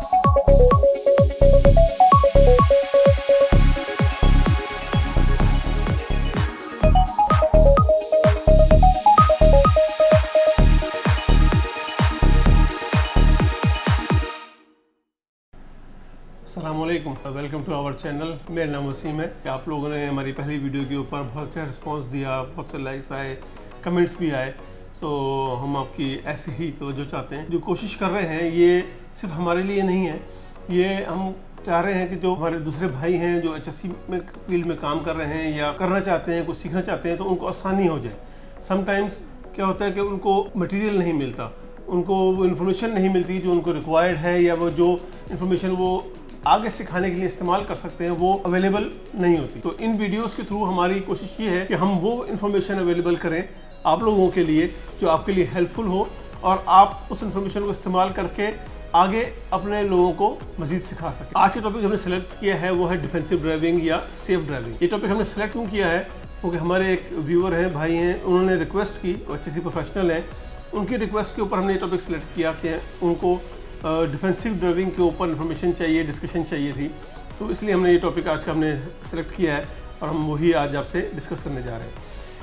अस्सलामुअलैकुम, welcome to our channel. मेरा नाम वसीम है। आप लोगों ने हमारी पहली वीडियो के ऊपर बहुत अच्छा रिस्पांस दिया, बहुत से लाइक्स आए, कमेंट्स भी आए। सो हम आपकी ऐसे ही तवज्जो चाहते हैं। जो कोशिश कर रहे हैं ये सिर्फ हमारे लिए नहीं है, ये हम चाह रहे हैं कि जो हमारे दूसरे भाई हैं जो HSC में फील्ड में काम कर रहे हैं या करना चाहते हैं, कुछ सीखना चाहते हैं, तो उनको आसानी हो जाए। समटाइम्स क्या होता है कि उनको मटेरियल नहीं मिलता, उनको वो इन्फॉर्मेशन नहीं मिलती जो उनको रिक्वायर्ड है, या वो जो इन्फॉर्मेशन वो आगे सिखाने के लिए इस्तेमाल कर सकते हैं वो अवेलेबल नहीं होती। तो इन वीडियोस के थ्रू हमारी कोशिश ये है कि हम वो इन्फॉर्मेशन अवेलेबल करें आप लोगों के लिए जो आपके लिए हेल्पफुल हो, और आप उस इन्फॉर्मेशन को इस्तेमाल करके आगे अपने लोगों को मजीद सिखा सकें। आज का टॉपिक हमने सेलेक्ट किया है वो है डिफेंसिव ड्राइविंग या सेफ ड्राइविंग। ये टॉपिक हमने सेलेक्ट क्यों किया है? क्योंकि हमारे एक व्यूअर हैं, भाई हैं, उन्होंने रिक्वेस्ट की, HSC प्रोफेशनल हैं, उनकी रिक्वेस्ट के ऊपर हमने ये टॉपिक सेलेक्ट किया कि उनको डिफेंसिव ड्राइविंग के ऊपर इन्फॉर्मेशन चाहिए, डिस्कशन चाहिए थी। तो इसलिए हमने ये टॉपिक आज का हमने सेलेक्ट किया है और हम वही आज आपसे डिस्कस करने जा रहे हैं।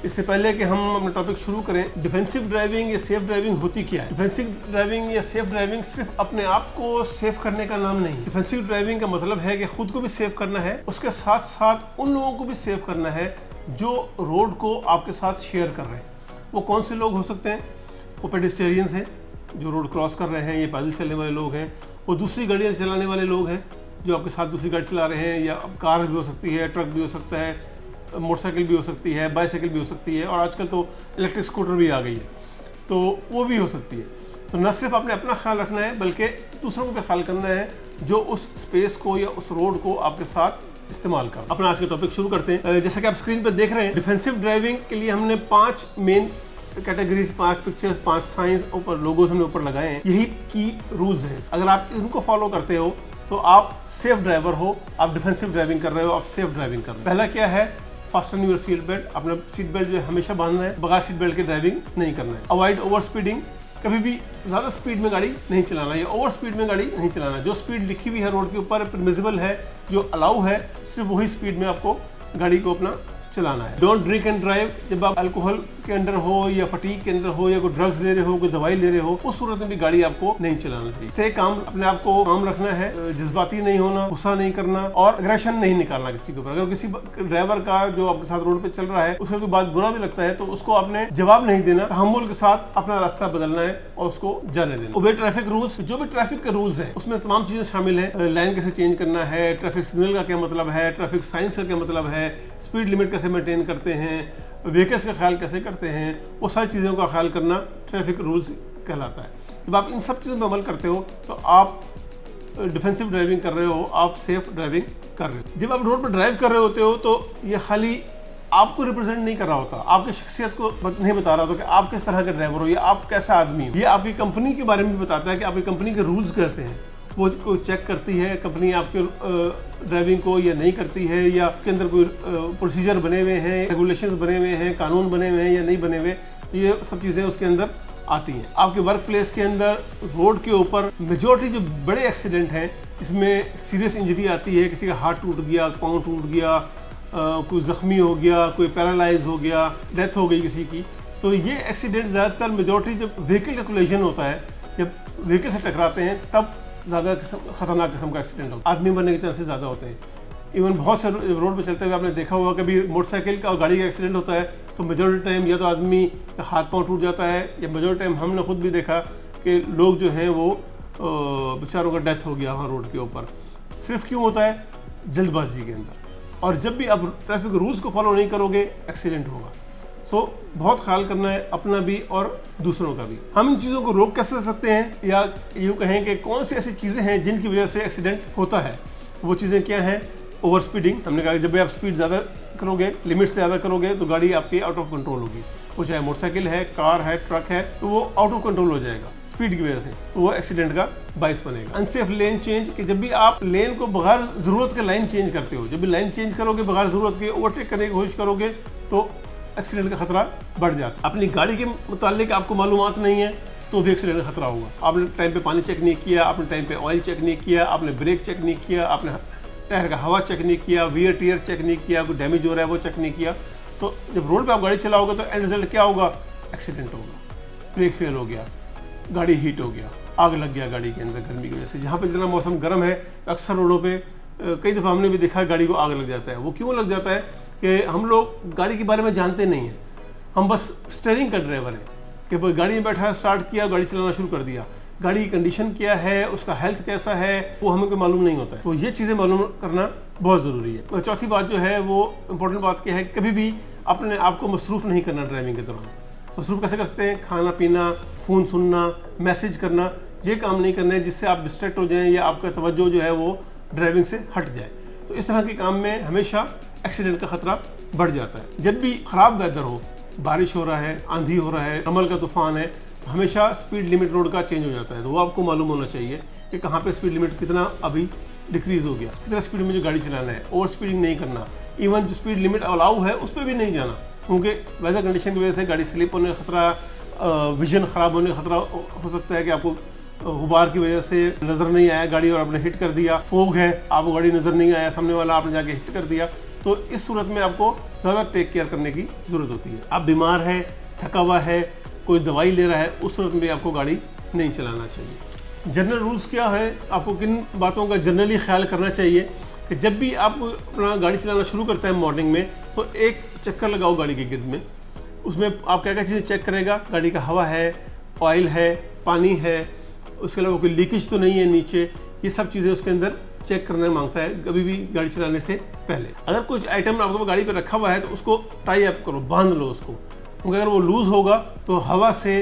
इससे पहले कि हम अपना टॉपिक शुरू करें, डिफेंसिव ड्राइविंग या सेफ ड्राइविंग होती क्या है? डिफेंसिव ड्राइविंग या सेफ ड्राइविंग सिर्फ अपने आप को सेफ करने का नाम नहीं। डिफेंसिव ड्राइविंग का मतलब है कि खुद को भी सेफ करना है, उसके साथ साथ उन लोगों को भी सेफ करना है जो रोड को आपके साथ शेयर कर रहे हैं। वो कौन से लोग हो सकते हैं? वो पेडेस्टेरियंस हैं जो रोड क्रॉस कर रहे हैं, ये पैदल चलने वाले लोग हैं, वो दूसरी गाड़ियाँ चलाने वाले लोग हैं जो आपके साथ दूसरी गाड़ी चला रहे हैं, या कार भी हो सकती है, ट्रक भी हो सकता है, मोटरसाइकिल भी हो सकती है, बाईसाइकिल भी हो सकती है, और आजकल तो इलेक्ट्रिक स्कूटर भी आ गई है, तो वो भी हो सकती है। तो न सिर्फ आपने अपना ख्याल रखना है बल्कि दूसरों को भी ख्याल करना है जो उस स्पेस को या उस रोड को आपके साथ इस्तेमाल कर। अपना आज का टॉपिक शुरू करते हैं। जैसा कि आप स्क्रीन पर देख रहे हैं, डिफेंसिव ड्राइविंग के लिए हमने 5 मेन कैटेगरीज, 5 पिक्चर्स, 5 साइंस ऊपर लोगोस हमने ऊपर लगाए हैं। यही की रूल्स हैं। अगर आप इनको फॉलो करते हो तो आप सेफ ड्राइवर हो, आप डिफेंसिव ड्राइविंग कर रहे हो, आप सेफ ड्राइविंग कर रहे हो। पहला क्या है? Fasten your seat belt. अपना सीट बेल्ट जो है हमेशा बांधना है, बगैर सीट बेल्ट के ड्राइविंग नहीं करना है। अवॉइड ओवर स्पीडिंग, कभी भी ज़्यादा स्पीड में गाड़ी नहीं चलाना या ओवर स्पीड में गाड़ी नहीं चलाना। जो स्पीड लिखी हुई है रोड के ऊपर, परमिसिबल है, जो अलाउ है, सिर्फ वही स्पीड में आपको गाड़ी को अपना चलाना है। Don't drink and drive. जब आप अल्कोहल के अंदर हो या फटीक के अंदर हो या कोई ड्रग्स ले रहे हो, कोई दवाई ले रहे हो, उस सूरत में भी गाड़ी आपको नहीं चलाना चाहिए। स्टे काम, अपने आप को काम रखना है, जज्बाती नहीं होना, गुस्सा नहीं करना और अग्रेशन नहीं निकालना किसी के ऊपर। अगर किसी ड्राइवर का जो आपके साथ रोड पे चल रहा है उसका कोई बात बुरा भी लगता है तो उसको आपने जवाब नहीं देना, तहम्मुल के साथ अपना रास्ता बदलना है और उसको जाने देना। ओबे ट्रैफिक रूल्स। जो भी ट्रैफिक के रूल्स है उसमें तमाम चीजें शामिल है। लाइन कैसे चेंज करना है, ट्रैफिक सिग्नल का क्या मतलब है, ट्रैफिक साइंस का क्या मतलब है, स्पीड लिमिट कैसे मेंटेन करते हैं, व्हीकल्स का ख्याल कैसे करते हैं, वो सारी चीज़ों का ख्याल करना ट्रैफिक रूल्स कहलाता है। जब आप इन सब चीज़ों में अमल करते हो तो आप डिफेंसिव ड्राइविंग कर रहे हो, आप सेफ ड्राइविंग कर रहे हो। जब आप रोड पर ड्राइव कर रहे होते हो तो ये खाली आपको रिप्रेजेंट नहीं कर रहा होता, आपकी शख्सियत को नहीं बता रहा होता कि आप किस तरह के ड्राइवर हो या आप कैसा आदमी हो। ये आपकी कंपनी के बारे में भी बताता है कि आपकी कंपनी के रूल्स कैसे हैं। वो कोई चेक करती है कंपनी आपके ड्राइविंग को या नहीं करती है, या उसके अंदर कोई प्रोसीजर बने हुए हैं, रेगुलेशंस बने हुए हैं, कानून बने हुए हैं या नहीं बने हुए, तो ये सब चीज़ें उसके अंदर आती हैं। आपके वर्क प्लेस के अंदर रोड के ऊपर मेजॉरिटी जो बड़े एक्सीडेंट हैं जिसमें सीरियस इंजरी आती है, किसी का हाथ टूट गया, पाँव टूट गया, कोई ज़ख्मी हो गया, कोई पैरालाइज हो गया, डेथ हो गई किसी की, तो ये एक्सीडेंट ज़्यादातर मेजॉरिटी जब व्हीकल का कोलिजन होता है, जब व्हीकल से टकराते हैं तब ज़्यादा ख़तरनाक किस्म का एक्सीडेंट होता है, आदमी बनने के चांसेस ज़्यादा होते हैं। इवन बहुत से रोड पे चलते हुए आपने देखा होगा कभी मोटरसाइकिल का और गाड़ी का एक्सीडेंट होता है तो मेजॉरिटी टाइम या तो आदमी का हाथ पांव टूट जाता है, या मेजॉरिटी टाइम हमने खुद भी देखा कि लोग जो हैं वो बेचारों का डेथ हो गया वहाँ रोड के ऊपर। सिर्फ क्यों होता है? जल्दबाजी के अंदर। और जब भी आप ट्रैफिक रूल्स को फॉलो नहीं करोगे एक्सीडेंट होगा। सो बहुत ख्याल करना है अपना भी और दूसरों का भी। हम इन चीज़ों को रोक कैसे सकते हैं, या यूँ कहें कि कौन सी ऐसी चीज़ें हैं जिनकी वजह से एक्सीडेंट होता है? वो चीज़ें क्या हैं? Over speeding. हमने कहा कि जब भी आप स्पीड ज़्यादा करोगे, लिमिट से ज़्यादा करोगे तो गाड़ी आपकी आउट ऑफ कंट्रोल होगी। वो चाहे मोटरसाइकिल है, कार है, ट्रक है, तो वो आउट ऑफ कंट्रोल हो जाएगा स्पीड की वजह से, तो वो एक्सीडेंट का बाइस बनेगा। अनसेफ लेन चेंज, कि जब भी आप लेन को बगैर ज़रूरत के लाइन चेंज करते हो, जब भी लाइन चेंज करोगे बगैर ज़रूरत के, ओवरटेक करने की कोशिश करोगे तो एक्सीडेंट का खतरा बढ़ जाता है। अपनी गाड़ी के मुतालिक आपको मालूमात नहीं है तो भी एक्सीडेंट का खतरा होगा। आपने टाइम पे पानी चेक नहीं किया, आपने टाइम पे ऑयल चेक नहीं किया, आपने ब्रेक चेक नहीं किया, आपने टायर का हवा चेक नहीं किया, वियर टीयर चेक नहीं किया, कोई डैमेज हो रहा है वो चेक नहीं किया, तो जब रोड पे आप गाड़ी चलाओगे तो एंड रिजल्ट क्या होगा? एक्सीडेंट होगा, ब्रेक फेल हो गया, गाड़ी हीट हो गया, आग लग गया गाड़ी के अंदर गर्मी की वजह से। जहाँ पे जितना मौसम गर्म है अक्सर रोडों पे कई दफ़ा हमने भी देखा है गाड़ी को आग लग जाता है। वो क्यों लग जाता है कि हम लोग गाड़ी के बारे में जानते नहीं हैं, हम बस स्टीयरिंग का ड्राइवर है कि भाई गाड़ी में बैठा स्टार्ट किया, गाड़ी चलाना शुरू कर दिया, गाड़ी की कंडीशन क्या है, उसका हेल्थ कैसा है, वो हमें कोई मालूम नहीं होता है। तो ये चीज़ें मालूम करना बहुत ज़रूरी है। और चौथी बात जो है वो इम्पोर्टेंट बात क्या है, कभी भी अपने आप को मसरूफ़ नहीं करना ड्राइविंग के दौरान। मसरूफ़ कैसे करते हैं? खाना पीना, फ़ोन सुनना, मैसेज करना, ये काम नहीं करना है जिससे आप डिस्ट्रैक्ट हो जाएं या आपका तवज्जो जो है वो ड्राइविंग से हट जाए। तो इस तरह के काम में हमेशा एक्सीडेंट का खतरा बढ़ जाता है। जब भी ख़राब वेदर हो, बारिश हो रहा है, आंधी हो रहा है, कमल का तूफान है, हमेशा स्पीड लिमिट रोड का चेंज हो जाता है। तो वो आपको मालूम होना चाहिए कि कहाँ पे स्पीड लिमिट कितना अभी डिक्रीज़ हो गया, कितना स्पीड में जो गाड़ी चलाना है, ओवर स्पीडिंग नहीं करना, इवन जो स्पीड लिमिट अलाउ है उस पर भी नहीं जाना, क्योंकि वेदर कंडीशन की वजह से गाड़ी स्लिप होने का खतरा, विजन ख़राब होने का खतरा हो सकता है कि आपको गुबार की वजह से नज़र नहीं आया गाड़ी और आपने हिट कर दिया, फोग है, आपको गाड़ी नज़र नहीं आया, सामने वाला आपने जाके हिट कर दिया। तो इस सूरत में आपको ज़्यादा टेक केयर करने की ज़रूरत होती है। आप बीमार है, थका हुआ है, कोई दवाई ले रहा है, उस सूरत में आपको गाड़ी नहीं चलाना चाहिए। जनरल रूल्स क्या है, आपको किन बातों का जनरली ख्याल करना चाहिए कि जब भी आप अपना गाड़ी चलाना शुरू करते हैं मॉर्निंग में, तो एक चक्कर लगाओ गाड़ी के गिर्द में। उसमें आप क्या क्या चीज़ें चेक करेगा? गाड़ी का हवा है, ऑयल है, पानी है, उसके अलावा कोई लीकेज तो नहीं है नीचे, ये सब चीज़ें उसके अंदर चेक करना मांगता है कभी भी गाड़ी चलाने से पहले। अगर कुछ आइटम आपको गाड़ी पे रखा हुआ है तो उसको टाई अप करो, बांध लो उसको, क्योंकि अगर वो लूज़ होगा तो हवा से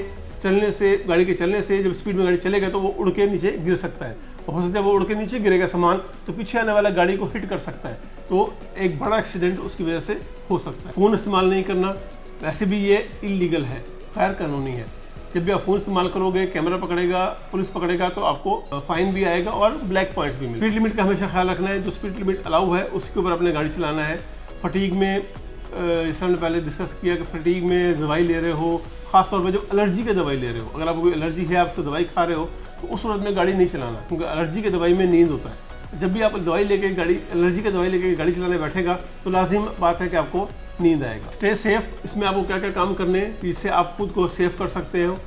चलने से, गाड़ी के चलने से जब स्पीड में गाड़ी चलेगा तो वो उड़ के नीचे गिर सकता है। हो सकता है वो उड़ के नीचे गिरेगा सामान, तो पीछे आने वाला गाड़ी को हिट कर सकता है, तो एक बड़ा एक्सीडेंट उसकी वजह से हो सकता है। फ़ोन इस्तेमाल नहीं करना, वैसे भी ये इलीगल है, गैर कानूनी है। जब भी आप फ़ोन इस्तेमाल करोगे, कैमरा पकड़ेगा, पुलिस पकड़ेगा तो आपको फाइन भी आएगा और ब्लैक पॉइंट्स भी मिलेंगे। स्पीड लिमिट का हमेशा ख्याल रखना है, जो स्पीड लिमिट अलाउ है उसके ऊपर अपने गाड़ी चलाना है। फटीग में जैसे हमने पहले डिस्कस किया कि फटीग में दवाई ले रहे हो, ख़ासतौर पर जब एलर्जी की दवाई ले रहे हो, अगर आपको कोई एलर्जी है, आप उसको दवाई खा रहे हो, तो उस सूरत में गाड़ी नहीं चलाना, क्योंकि एलर्जी की दवाई में नींद होता है। जब भी आप दवाई लेके गाड़ी, एलर्जी की दवाई लेके गाड़ी चलाने बैठेगा तो लाजिम बात है कि आपको नींद आएगा। स्टे सेफ, इसमें आपको क्या क्या काम करने हैं जिससे आप खुद को सेफ कर सकते हो।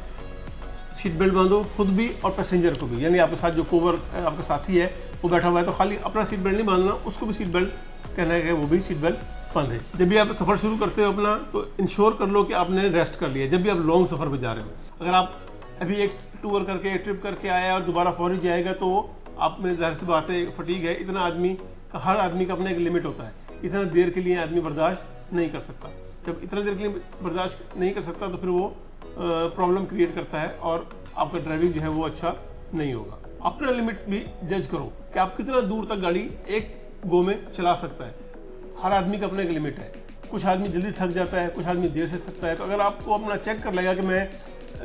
सीट बेल्ट बांधो, खुद भी और पैसेंजर को भी, यानी आपके साथ जो कोवर आपका साथी है वो बैठा हुआ है तो खाली अपना सीट बेल्ट नहीं बांधना, उसको भी सीट बेल्ट कहना है कि वो भी सीट बेल्ट बांधे। जब भी आप सफ़र शुरू करते हो अपना, तो इंश्योर कर लो कि आपने रेस्ट कर लिया। जब भी आप लॉन्ग सफ़र पर जा रहे हो, अगर आप अभी एक टूर करके, ट्रिप करके आया और दोबारा फौरी जाएगा तो आप में ज़ाहिर सी बात है फटीग है, इतना आदमी का, हर आदमी का अपना एक लिमिट होता है, इतना देर के लिए आदमी बर्दाश्त नहीं कर सकता। जब इतना देर के लिए बर्दाश्त नहीं कर सकता तो फिर वो प्रॉब्लम क्रिएट करता है और आपका ड्राइविंग जो है वो अच्छा नहीं होगा। अपना लिमिट भी जज करो कि आप कितना दूर तक गाड़ी एक गो में चला सकता है। हर आदमी का अपना एक लिमिट है, कुछ आदमी जल्दी थक जाता है, कुछ आदमी देर से थकता है। तो अगर आपको अपना चेक कर लेगा कि मैं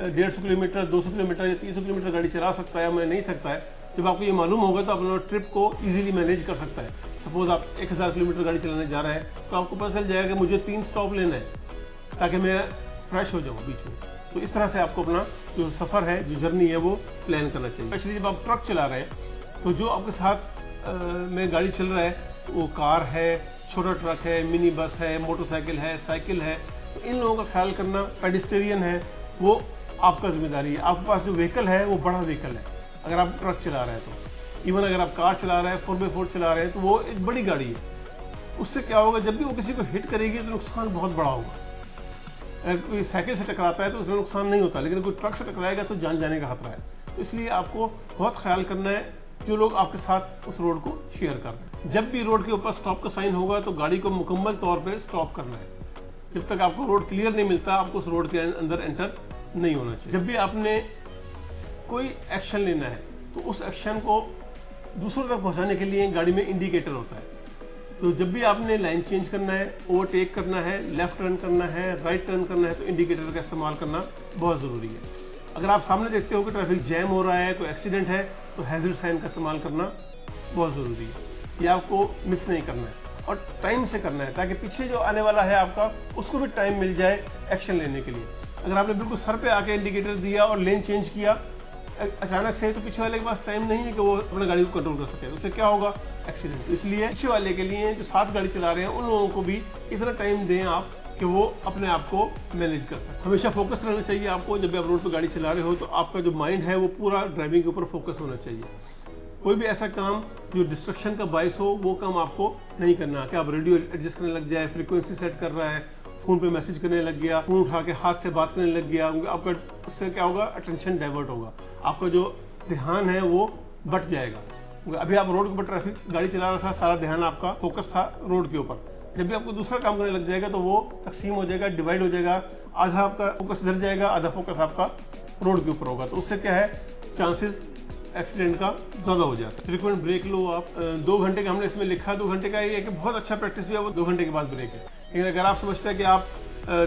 150 किलोमीटर, 200 किलोमीटर या 300 किलोमीटर गाड़ी चला सकता है, मैं नहीं थकता है, जब आपको ये मालूम होगा तो अपना ट्रिप को ईजिली मैनेज कर सकता है। सपोज़ आप 1000 किलोमीटर गाड़ी चलाने जा रहे हैं तो आपको पता चल जाएगा कि मुझे 3 स्टॉप लेना है ताकि मैं फ्रेश हो जाऊँ बीच में। तो इस तरह से आपको अपना जो सफ़र है, जो जर्नी है वो प्लान करना चाहिए। स्पेशली जब आप ट्रक चला रहे हैं तो जो आपके साथ में गाड़ी चल रहा है वो कार है, छोटा ट्रक है, मिनी बस है, मोटरसाइकिल है, साइकिल है, तो इन लोगों का ख्याल करना, पेडिस्टेरियन है, वो आपका जिम्मेदारी है। आपके पास जो व्हीकल है वो बड़ा व्हीकल है, अगर आप ट्रक चला रहे हैं तो, इवन अगर आप कार चला रहे हैं, 4x4 चला रहे हैं तो वो एक बड़ी गाड़ी है। उससे क्या होगा, जब भी वो किसी को हिट करेगी तो नुकसान बहुत बड़ा होगा। अगर कोई साइकिल से टकराता है तो उसमें नुकसान नहीं होता, लेकिन कोई ट्रक से टकराएगा तो जान जाने का खतरा है। तो इसलिए आपको बहुत ख्याल करना है जो लोग आपके साथ उस रोड को शेयर कर रहे हैं। जब भी रोड के ऊपर स्टॉप का साइन होगा तो गाड़ी को मुकम्मल तौर पे स्टॉप करना है। जब तक आपको रोड क्लियर नहीं मिलता, आपको उस रोड के अंदर एंटर नहीं होना चाहिए। जब भी आपने कोई एक्शन लेना है तो उस एक्शन को दूसरों तक पहुंचाने के लिए गाड़ी में इंडिकेटर होता है। तो जब भी आपने लाइन चेंज करना है, ओवरटेक करना है, लेफ्ट टर्न करना है, राइट टर्न करना है, तो इंडिकेटर का इस्तेमाल करना बहुत ज़रूरी है। अगर आप सामने देखते हो कि ट्रैफिक जैम हो रहा है, कोई एक्सीडेंट है, तो हैज़र्ड साइन का इस्तेमाल करना बहुत ज़रूरी है। ये आपको मिस नहीं करना है और टाइम से करना है ताकि पीछे जो आने वाला है आपका, उसको भी टाइम मिल जाए एक्शन लेने के लिए। अगर आपने बिल्कुल सर पे आके इंडिकेटर दिया और लेन चेंज किया अचानक से, तो पीछे वाले के पास टाइम नहीं है कि वो अपने गाड़ी को कंट्रोल कर सके, उससे क्या होगा, एक्सीडेंट। इसलिए पीछे वाले के लिए जो साथ गाड़ी चला रहे हैं उन लोगों को भी इतना टाइम दें आप कि वो अपने आप को मैनेज कर सकें। हमेशा फोकस रहना चाहिए आपको। जब भी आप रोड पर गाड़ी चला रहे हो तो आपका जो माइंड है वो पूरा ड्राइविंग के ऊपर फोकस होना चाहिए। कोई भी ऐसा काम जो डिस्ट्रक्शन का बायस हो वो काम आपको नहीं करना। कि आप रेडियो एडजस्ट करने लग जाए, फ्रीक्वेंसी सेट कर रहा है, फ़ोन पे मैसेज करने लग गया, फ़ोन उठा के हाथ से बात करने लग गया, आपका उससे क्या होगा, अटेंशन डाइवर्ट होगा, आपका जो ध्यान है वो बट जाएगा। अभी आप रोड के ऊपर ट्रैफिक गाड़ी चला रहा था, सारा ध्यान आपका फोकस था रोड के ऊपर। जब भी आपको दूसरा काम करने लग जाएगा तो वो तकसीम हो जाएगा, डिवाइड हो जाएगा, आधा आपका फोकस इधर जाएगा, आधा फोकस आपका रोड के ऊपर होगा। तो उससे क्या है, चांसेस एक्सीडेंट का ज़्यादा हो जाता है। फ्रीक्वेंट ब्रेक लो आप। 2 घंटे का हमने इसमें लिखा, 2 घंटे का ये है कि बहुत अच्छा प्रैक्टिस जो है वो 2 घंटे के बाद ब्रेक है। लेकिन अगर आप समझते हैं कि आप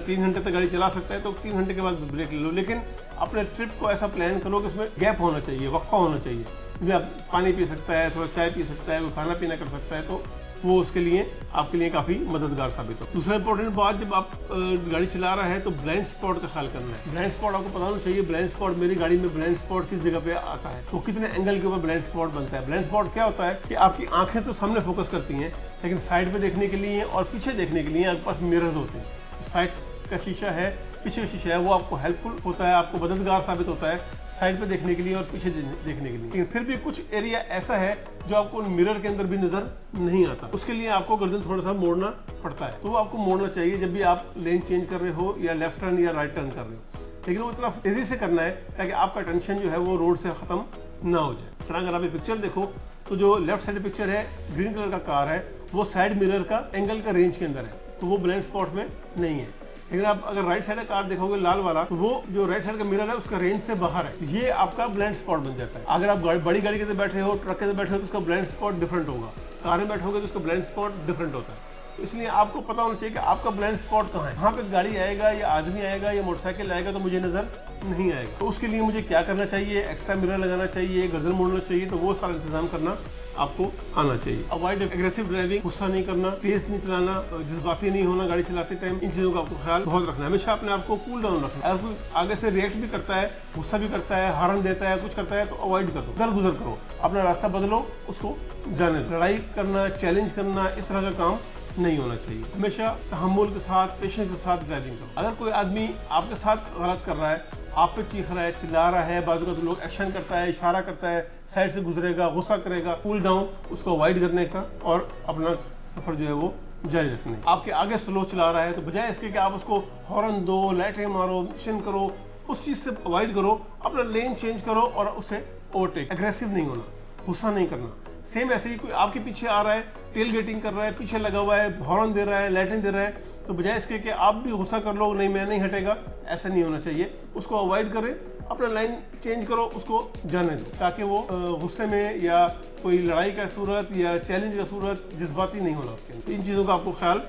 3 घंटे तक गाड़ी चला सकते हैं तो 3 घंटे के बाद ब्रेक ले लो। लेकिन अपने ट्रिप को ऐसा प्लान करो कि उसमें गैप होना चाहिए, वक्फा होना चाहिए। जब आप पानी पी सकता है, थोड़ा चाय पी सकता है, कोई खाना पीना कर सकता है, तो वो उसके लिए आपके लिए काफ़ी मददगार साबित हो। दूसरा इंपॉर्टेंट बात, जब आप गाड़ी चला रहा है तो ब्लाइंड स्पॉट का ख्याल करना है। ब्लाइंड स्पॉट आपको पता होना चाहिए। ब्लाइंड स्पॉट, मेरी गाड़ी में ब्लाइंड स्पॉट किस जगह पे आता है, वो कितने एंगल के ऊपर ब्लाइंड स्पॉट बनता है। ब्लाइंड स्पॉट क्या होता है कि आपकी आंखें तो सामने फोकस करती हैं, लेकिन साइड पे देखने के लिए और पीछे देखने के लिए आपके पास मिरर्स होते हैं। साइड का शीशा है, पीछे का शीशा है, वो आपको हेल्पफुल होता है, आपको मददगार साबित होता है साइड पे देखने के लिए और पीछे देखने के लिए। लेकिन फिर भी कुछ एरिया ऐसा है जो आपको मिरर के अंदर भी नजर नहीं आता, उसके लिए आपको गर्दन थोड़ा सा मोड़ना पड़ता है। तो वो आपको मोड़ना चाहिए जब भी आप लेन चेंज कर रहे हो या लेफ्ट टर्न या राइट टर्न कर रहे हो। लेकिन वो इतना तेजी से करना है ताकि आपका टेंशन जो है वो रोड से खत्म ना हो जाए। इस तरह अगर आप ये पिक्चर देखो तो जो लेफ्ट साइड पिक्चर है, ग्रीन कलर का कार है, वो साइड मिरर का एंगल का रेंज के अंदर है, तो वो ब्लाइंड स्पॉट में नहीं है। लेकिन आप अगर राइट साइड का कार देखोगे लाल वाला, तो वो जो राइट साइड का मिरर है उसका रेंज से बाहर है, ये आपका ब्लाइंड स्पॉट बन जाता है। अगर आप बड़ी गाड़ी के अंदर बैठे हो, ट्रक के अंदर बैठे हो, तो उसका ब्लाइंड स्पॉट डिफरेंट होगा। कार में बैठोगे तो उसका ब्लाइंड स्पॉट डिफरेंट होता है। तो इसलिए आपको पता होना चाहिए कि आपका ब्लाइंड स्पॉट कहाँ है। वहाँ पे गाड़ी आएगा या आदमी आएगा या मोटरसाइकिल आएगा तो मुझे नजर नहीं आएगा। तो उसके लिए मुझे क्या करना चाहिए, एक्स्ट्रा मिरर लगाना चाहिए, गर्दन मोड़ना चाहिए, तो वो सारा इंतजाम करना आपको आना चाहिए। अवॉइड एग्रेसिव ड्राइविंग, गुस्सा नहीं करना, तेज नहीं चलाना, जज्बाती नहीं होना गाड़ी चलाते टाइम। इन चीज़ों का आपको ख्याल बहुत रखना है। हमेशा अपने आप को कूल डाउन रखना। अगर कोई आगे से रिएक्ट भी करता है, गुस्सा भी करता है, हॉर्न देता है, कुछ करता है, तो अवॉइड कर दो, दर गुजर करो, अपना रास्ता बदलो, उसको जाने दो। लड़ाई करना, चैलेंज करना, इस तरह का काम नहीं होना चाहिए। हमेशा तहम्मुल के साथ, पेशेंस के साथ ड्राइविंग करो। अगर कोई आदमी आपके साथ गलत कर रहा है, आप पे चीख रहा है, चिल्ला रहा है, बाजू का तो लोग एक्शन करता है, इशारा करता है, साइड से गुजरेगा, गुस्सा करेगा, कूल डाउन, उसको अवॉइड करने का और अपना सफर जो है वो जारी रखने। आपके आगे स्लो चला रहा है तो बजाय इसके कि आप उसको हॉर्न दो, लाइटें मारो, मिशन करो, उस चीज़ से अवॉइड करो, अपना लेन चेंज करो और उसे ओवरटेक। एग्रेसिव नहीं होना, गुस्सा नहीं करना। सेम ऐसे ही कोई आपके पीछे आ रहा है, टेल गेटिंग कर रहा है, पीछे लगा हुआ है, हॉर्न दे रहा है, लाइटें दे रहा है, तो बजाय इसके कि आप भी गुस्सा कर लो, नहीं मैं नहीं हटेगा, ऐसा नहीं होना चाहिए। उसको अवॉइड करें, अपना लाइन चेंज करो, उसको जाने दो, ताकि वो गुस्से में या कोई लड़ाई का सूरत या चैलेंज का सूरत जज्बाती नहीं होना उसके अंदर। इन चीज़ों का आपको ख्याल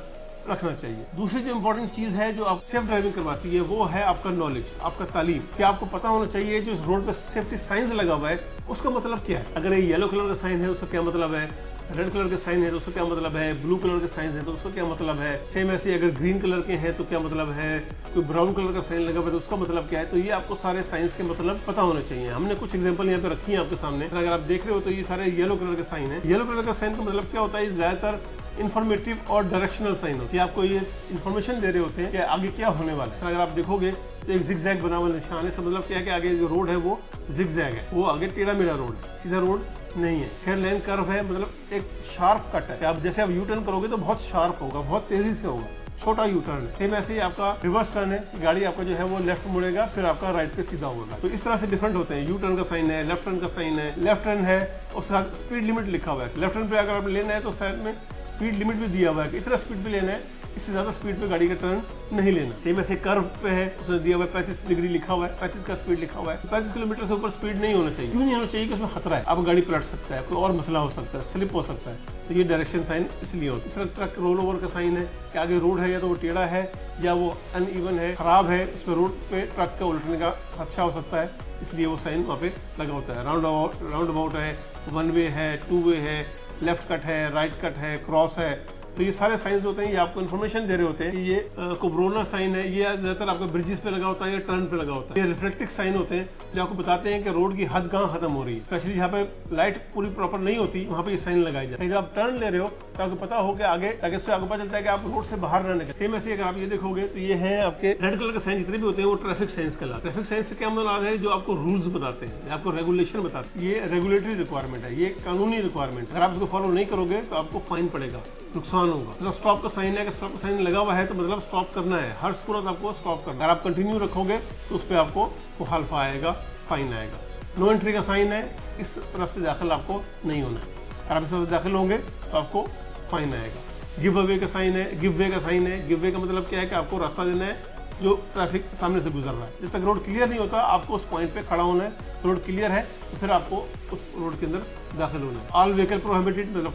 रखना चाहिए। दूसरी जो इंपॉर्टेंट चीज़ है जो आप सेफ ड्राइविंग करवाती है वो है आपका नॉलेज, आपका तालीम। कि आपको पता होना चाहिए जो इस रोड पे सेफ्टी साइंस लगा हुआ है उसका मतलब क्या है। अगर ये येलो कलर का साइन है उसका क्या मतलब है, रेड कलर के साइन है तो उसका क्या मतलब है, ब्लू कलर के साइन है तो उसका क्या मतलब है, सेम ऐसे अगर ग्रीन कलर के हैं तो क्या मतलब है, कोई ब्राउन कलर का साइन लगा हुआ है तो उसका मतलब क्या है। तो ये आपको सारे साइंस के मतलब पता होने चाहिए। हमने कुछ एग्जांपल यहाँ पे रखी है आपके सामने। अगर आप देख रहे हो तो ये सारे येलो कलर के साइन है। येलो कलर का साइन का मतलब क्या होता है, ज्यादातर इन्फॉर्मेटिव और डायरेक्शनल साइन होती है, आपको ये इन्फॉर्मेशन दे रहे होते हैं कि आगे क्या होने वाला है। अगर आप देखोगे तो एक जिगजैग बना हुआ निशान है, मतलब क्या है कि आगे जो रोड है वो जिगजैग है, वो आगे टेढ़ा मेढ़ा रोड है, सीधा रोड नहीं है। हेयर लाइन कर्व है, मतलब एक शार्प कट है। आप जैसे आप यू टर्न करोगे तो बहुत शार्प होगा, बहुत तेजी से होगा, छोटा यू टर्न है। सेम ऐसे ही आपका रिवर्स टर्न है, गाड़ी आपका जो है वो लेफ्ट मुड़ेगा, फिर आपका राइट पे सीधा होगा। तो इस तरह से डिफरेंट होते हैं। यू टर्न का साइन है, लेफ्ट टर्न का साइन है, लेफ्ट टर्न है और साथ स्पीड लिमिट लिखा हुआ है। लेफ्ट टर्न पे अगर आप लेना है तो साइड में स्पीड लिमिट भी दिया हुआ है कि इतना स्पीड पे लेना है, इससे ज्यादा स्पीड पे गाड़ी का टर्न नहीं लेना। सेम ऐसे कर्व पे है, उसने दिया हुआ है 35 डिग्री लिखा हुआ है, 35 का स्पीड लिखा हुआ है। 35 किलोमीटर से ऊपर स्पीड नहीं होना चाहिए। क्यों नहीं होना चाहिए कि उसमें खतरा है, आप गाड़ी पलट सकता है, कोई और मसला हो सकता है, स्लिप हो सकता है। तो ये डायरेक्शन साइन इसलिए होता है। इस तरह ट्रक रोल ओवर का साइन है कि आगे रोड है या तो वो टेढ़ा है या वो अनइवन है, खराब है, उस पर रोड पे ट्रक का उलटने का खदशा हो सकता है, इसलिए वो साइन वहाँ पे लगा होता है। राउंड अबाउट है, वन वे है, टू वे है, लेफ्ट कट है, राइट कट है, क्रॉस है, तो ये सारे साइंस होते हैं, ये आपको इन्फॉर्मेशन दे रहे होते हैं कि ये कोब्रोना साइन है, ये ज्यादातर आपको ब्रिजेस पे लगा होता है या टर्न पे लगा होता है। ये रिफ्लेक्टिव साइन होते हैं जो आपको बताते हैं कि रोड की हद कहाँ खत्म हो रही है, स्पेशली जहाँ पे लाइट पूरी प्रॉपर नहीं होती वहाँ पे ये साइन लगाई जाए। जब आप टर्न ले रहे हो तो आपको पता हो कि आगे, ताकि उससे आपको पता चलता है कि आप रोड से बाहर ना निकले। सेम ऐसे अगर आप ये देखोगे तो ये है आपके रेड कलर के साइन जितने भी होते हैं वो ट्रैफिक साइंस कहलाते हैं। ट्रैफिक साइंस से क्या मतलब है, जो आपको रूल्स बताते हैं, आपको रेगुलेशन बताते हैं। ये रेगुलेटरी रिक्वायरमेंट है, ये कानूनी रिक्वायरमेंट। अगर आप इसको फॉलो नहीं करोगे तो आपको फाइन पड़ेगा, नुकसान होगा। मतलब स्टॉप का साइन है, स्टॉप का साइन लगा हुआ है तो मतलब स्टॉप करना है, हर सूरत आपको स्टॉप करना है। अगर आप कंटिन्यू रखोगे तो उस पर आपको मुखालफा आएगा, फाइन आएगा। नो एंट्री का साइन है, इस तरफ से दाखिल आपको नहीं होना है। अगर आप इस तरफ से दाखिल होंगे तो आपको फाइन आएगा। गिव अवे का साइन है, गिव वे का साइन है। गिव वे का मतलब क्या है कि आपको रास्ता देना है जो ट्रैफिक सामने से गुजर रहा है। जब तक रोड क्लियर नहीं होता आपको उस पॉइंट पे खड़ा होना है। रोड क्लियर है तो फिर आपको उस रोड के अंदर दाखिल होना है। ऑल व्हीकल प्रोहिबिटेड, मतलब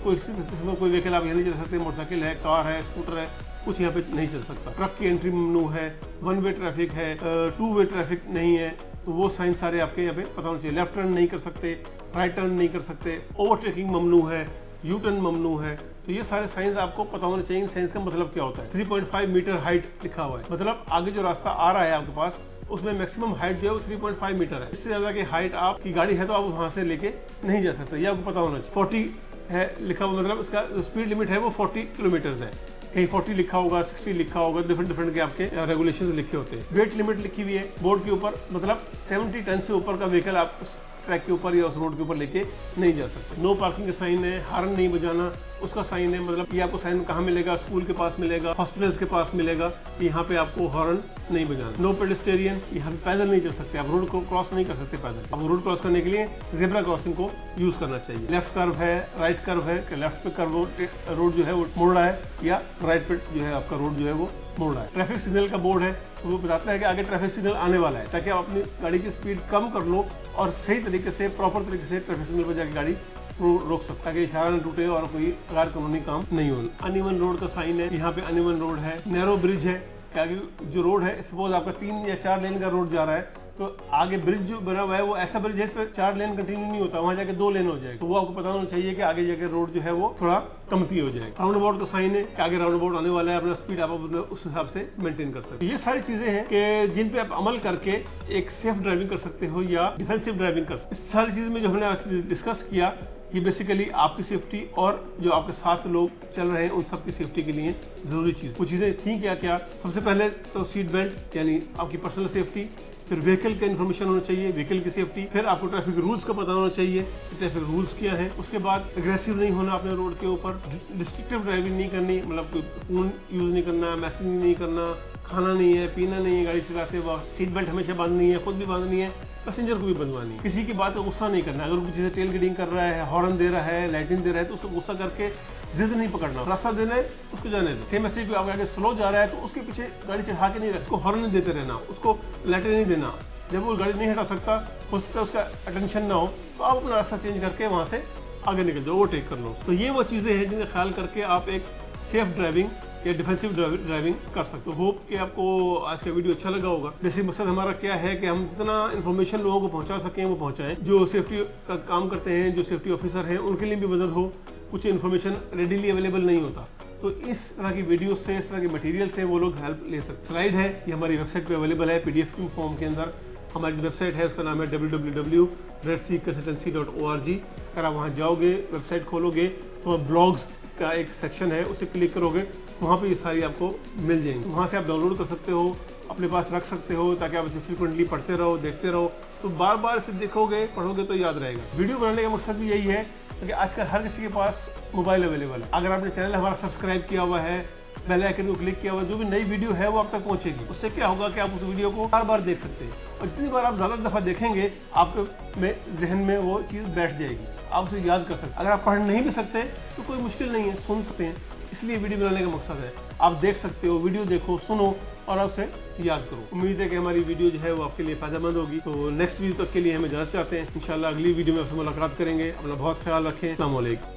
कोई व्हीकल आप यहाँ नहीं चल सकते। मोटरसाइकिल है, कार है, स्कूटर है, कुछ यहाँ पे नहीं चल सकता। ट्रक की एंट्री ममनू है, वन वे ट्रैफिक है, टू वे ट्रैफिक नहीं है। तो वो साइन सारे आपके यहाँ पे पता होना चाहिए। लेफ्ट टर्न नहीं कर सकते, राइट टर्न नहीं कर सकते, ओवरटेकिंग ममनू है, यू टर्न ममनू है। तो ये सारे साइंस आपको पता होने चाहिए। साइंस का मतलब क्या होता है। 3.5 मीटर हाइट लिखा हुआ है, मतलब आगे जो रास्ता आ रहा है आपके पास उसमें मैक्सिमम हाइट जो है वो 3.5 मीटर है। इससे ज्यादा की हाइट आपकी गाड़ी है तो आप वहां से लेके नहीं जा सकते, ये आपको पता होना चाहिए। 40 है लिखा हुआ, मतलब इसका स्पीड लिमिट है वो 40 किलोमीटर है। कहीं 40 लिखा होगा, 60 लिखा होगा, डिफरेंट के आपके रेगुलेशंस लिखे होते हैं। वेट लिमिट लिखी हुई है बोर्ड के ऊपर, मतलब 70 टन से ऊपर का व्हीकल आप ट्रैक के ऊपर या उस रोड के ऊपर लेके नहीं जा सकते। नो पार्किंग का साइन है, हॉर्न नहीं बजाना उसका साइन है। मतलब ये आपको साइन कहाँ मिलेगा, स्कूल के पास मिलेगा, हॉस्पिटल्स के पास मिलेगा, यहाँ पे आपको हॉर्न नहीं बजाना। नो पेडेस्टेरियन, यहाँ पे पैदल नहीं चल सकते, आप रोड को क्रॉस नहीं कर सकते पैदल। आप रोड क्रॉस करने के लिए जेब्रा क्रॉसिंग को यूज करना चाहिए। लेफ्ट कर्व है, राइट कर्व है, लेफ्ट पे कर्व रोड जो है वो मोड़ रहा है या राइट पे जो है आपका रोड जो है वो मोड़ रहा है। ट्रैफिक सिग्नल का बोर्ड है तो वो बताता है कि आगे ट्रैफिक सिग्नल आने वाला है, ताकि आप अपनी गाड़ी की स्पीड कम कर लो और सही तरीके से, प्रॉपर तरीके से ट्रैफिक सिग्नल पर जाकर गाड़ी रोक सकता है, ताकि इशारा न टूटे और कोई गैर कानूनी काम नहीं हो। अनइवन रोड का साइन है, यहाँ पे अनइवन रोड है। नैरो ब्रिज है, कि आगे जो रोड है, सपोज आपका 3 या 4 लेन का रोड जा रहा है तो आगे ब्रिज जो बना हुआ है वो ऐसा ब्रिज है इस पर 4 लेन कंटिन्यू नहीं होता, वहाँ जाके 2 लेन हो जाएगा। तो वो आपको पता होना चाहिए कि आगे जाके रोड जो है वो थोड़ा कमती हो जाएगा। राउंड अबाउट का साइन है कि आगे राउंड अबाउट आने वाला है, अपना स्पीड आप उस हिसाब से मेंटेन कर सकते हैं। ये सारी चीजें हैं कि जिन पे आप अमल करके एक सेफ ड्राइविंग कर सकते हो या डिफेंसिव ड्राइविंग कर सकते हो। इस सारी चीज में जो हमने आज डिस्कस किया ये बेसिकली आपकी सेफ्टी और जो आपके साथ लोग चल रहे हैं उन सब की सेफ्टी के लिए जरूरी चीज। वो चीजें थी क्या क्या, सबसे पहले तो सीट बेल्ट यानी आपकी पर्सनल सेफ्टी, फिर व्हीकल का इन्फॉर्मेशन होना चाहिए, व्हीकल की सेफ्टी, फिर आपको ट्रैफिक रूल्स का पता होना चाहिए कि ट्रैफिक रूल्स क्या है। उसके बाद एग्रेसिव नहीं होना अपने रोड के ऊपर, डिस्ट्रक्टिव ड्राइविंग नहीं करनी, मतलब कोई फोन यूज नहीं करना, मैसेज नहीं करना, खाना नहीं है, पीना नहीं है गाड़ी चलाते वक्त, सीट बेल्ट हमेशा बांधनी है, खुद भी बांधनी है, पैसेंजर को भी बंधवानी है। किसी की बात का गुस्सा नहीं करना, अगर किसी से टेल गेटिंग कर रहा है, हॉर्न दे रहा है, लाइटिंग दे रहा है तो उसको गुस्सा करके जिद नहीं पकड़ना, रास्ता देना है उसको जाने दो। सेम ऐसे कोई आगे स्लो जा रहा है तो उसके पीछे गाड़ी चढ़ा के नहीं रखना, उसको हॉर्न नहीं देते रहना, उसको लाइटें नहीं देना। जब वो गाड़ी नहीं हटा सकता, हो सकता है उसका अटेंशन ना हो तो आप अपना रास्ता चेंज करके वहाँ से आगे निकल जाओ, ओवरटेक कर लो। तो ये वो चीज़ें हैं जिन्हें ख्याल करके आप एक सेफ ड्राइविंग या डिफेंसिव ड्राइविंग कर सकते हो। होप कि आपको आज का वीडियो अच्छा लगा होगा। बेसिक मकसद हमारा क्या है कि हम जितना इन्फॉर्मेशन लोगों को पहुंचा सकें वो पहुंचाएं। जो सेफ्टी का काम करते हैं, जो सेफ्टी ऑफिसर हैं, उनके लिए भी मदद हो। कुछ इन्फॉर्मेशन रेडीली अवेलेबल नहीं होता तो इस तरह की वीडियो से, इस तरह के मटेरियल से वो लोग हेल्प ले सकते। स्लाइड है ये हमारी वेबसाइट पे अवेलेबल है PDF की फॉर्म के अंदर। हमारी जो वेबसाइट है उसका नाम है www.redseaconsultancy.org। अगर आप वहाँ जाओगे, वेबसाइट खोलोगे तो ब्लॉग्स का एक सेक्शन है, उसे क्लिक करोगे तो वहाँ पे ये सारी आपको मिल जाएंगी। वहाँ से आप डाउनलोड कर सकते हो, अपने पास रख सकते हो ताकि आप इसे फ्रिक्वेंटली पढ़ते रहो, देखते रहो। तो बार बार इसे देखोगे, पढ़ोगे तो याद रहेगा। वीडियो बनाने का मकसद भी यही है क्योंकि आजकल हर किसी के पास मोबाइल अवेलेबल है। अगर आपने चैनल हमारा सब्सक्राइब किया हुआ है, बेल आइकन को क्लिक किया हुआ, जो भी नई वीडियो है वो आप तक पहुंचेगी। उससे क्या होगा कि आप उस वीडियो को बार बार देख सकते हैं और जितनी बार आप ज़्यादा दफ़ा देखेंगे आपके में जहन में वो चीज़ बैठ जाएगी, आप उसे याद कर सकते। अगर आप पढ़ नहीं भी सकते तो कोई मुश्किल नहीं है, सुन सकते हैं। इसलिए वीडियो बनाने का मकसद है आप देख सकते हो, वीडियो देखो, सुनो और आप उसे याद करो। उम्मीद है कि हमारी वीडियो जो है वो आपके लिए फ़ायदेमंद होगी। तो नेक्स्ट वीडियो तक के लिए हमें इजाज़त चाहते हैं। इंशाल्लाह अगली वीडियो में आपसे मुलाकात करेंगे। अपना बहुत ख्याल रखें। अस्सलाम वालेकुम।